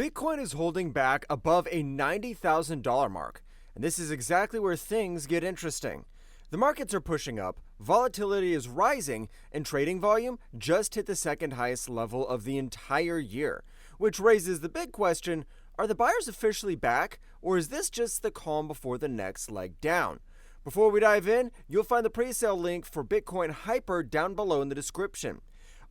Bitcoin is holding back above a $90,000 mark, and this is exactly where things get interesting. The markets are pushing up, volatility is rising, and trading volume just hit the second highest level of the entire year, which raises the big question: are the buyers officially back, or is this just the calm before the next leg down? Before we dive in, you'll find the pre-sale link for Bitcoin Hyper down below in the description.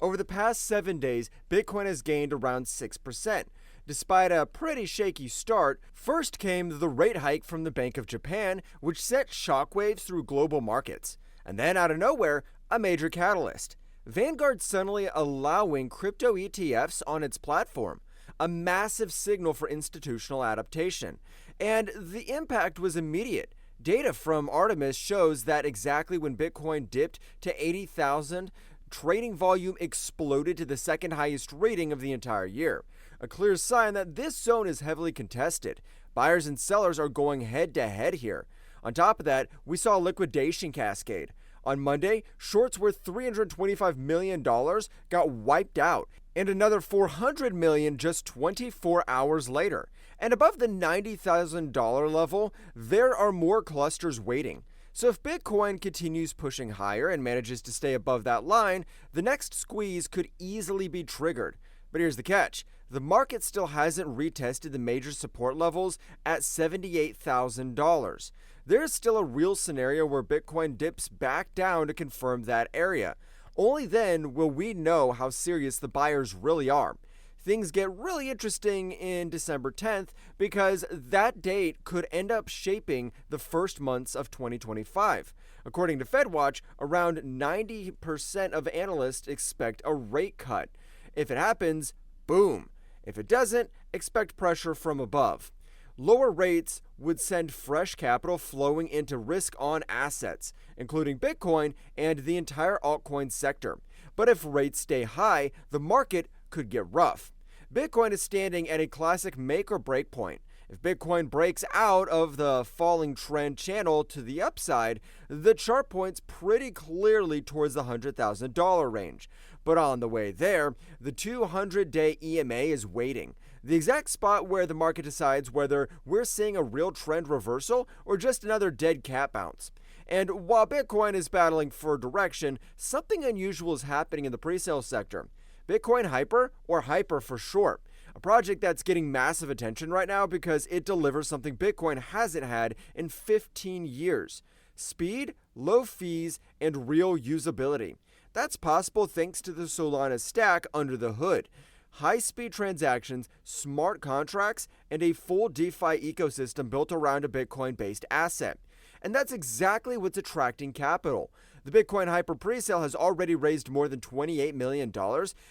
Over the past 7 days, Bitcoin has gained around 6%. Despite a pretty shaky start, first came the rate hike from the Bank of Japan, which sent shockwaves through global markets. And then, out of nowhere, a major catalyst: Vanguard suddenly allowing crypto ETFs on its platform, a massive signal for institutional adaptation. And the impact was immediate. Data from Artemis shows that exactly when Bitcoin dipped to 80,000, trading volume exploded to the second highest rating of the entire year. A clear sign that this zone is heavily contested. Buyers and sellers are going head to head here. On top of that, we saw a liquidation cascade. On Monday, shorts worth $325 million got wiped out, and another $400 million just 24 hours later. And above the $90,000 level, there are more clusters waiting. So if Bitcoin continues pushing higher and manages to stay above that line, the next squeeze could easily be triggered. But here's the catch: the market still hasn't retested the major support levels at $78,000. There's still a real scenario where Bitcoin dips back down to confirm that area. Only then will we know how serious the buyers really are. Things get really interesting in December 10th because that date could end up shaping the first months of 2025. According to FedWatch, around 90% of analysts expect a rate cut. If it happens, boom. If it doesn't, expect pressure from above. Lower rates would send fresh capital flowing into risk-on assets, including Bitcoin and the entire altcoin sector. But if rates stay high, the market could get rough. Bitcoin is standing at a classic make or break point. If Bitcoin breaks out of the falling trend channel to the upside, the chart points pretty clearly towards the $100,000 range. But on the way there, the 200-day EMA is waiting, the exact spot where the market decides whether we're seeing a real trend reversal or just another dead cat bounce. And while Bitcoin is battling for direction, something unusual is happening in the presale sector. Bitcoin Hyper, or Hyper for short, a project that's getting massive attention right now because it delivers something Bitcoin hasn't had in 15 years: speed, low fees, and real usability. That's possible thanks to the Solana stack under the hood. High-speed transactions, smart contracts, and a full DeFi ecosystem built around a Bitcoin-based asset. And that's exactly what's attracting capital. The Bitcoin Hyper presale has already raised more than $28 million,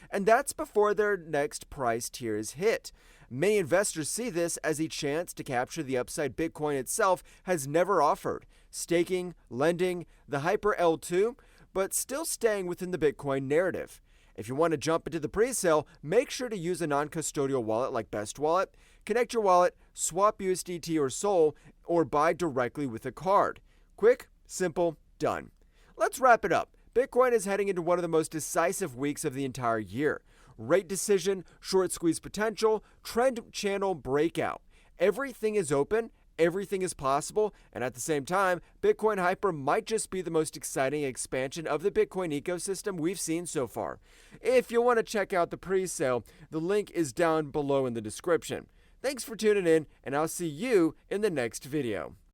and that's before their next price tier is hit. Many investors see this as a chance to capture the upside Bitcoin itself has never offered: staking, lending, the Hyper L2, but still staying within the Bitcoin narrative. If you want to jump into the presale, make sure to use a non-custodial wallet like Best Wallet. Connect your wallet, swap USDT or SOL, or buy directly with a card. Quick, simple, done. Let's wrap it up. Bitcoin is heading into one of the most decisive weeks of the entire year. Rate decision, short squeeze potential, trend channel breakout. Everything is open, everything is possible, and at the same time, Bitcoin Hyper might just be the most exciting expansion of the Bitcoin ecosystem we've seen so far. If you want to check out the pre-sale, the link is down below in the description. Thanks for tuning in, and I'll see you in the next video.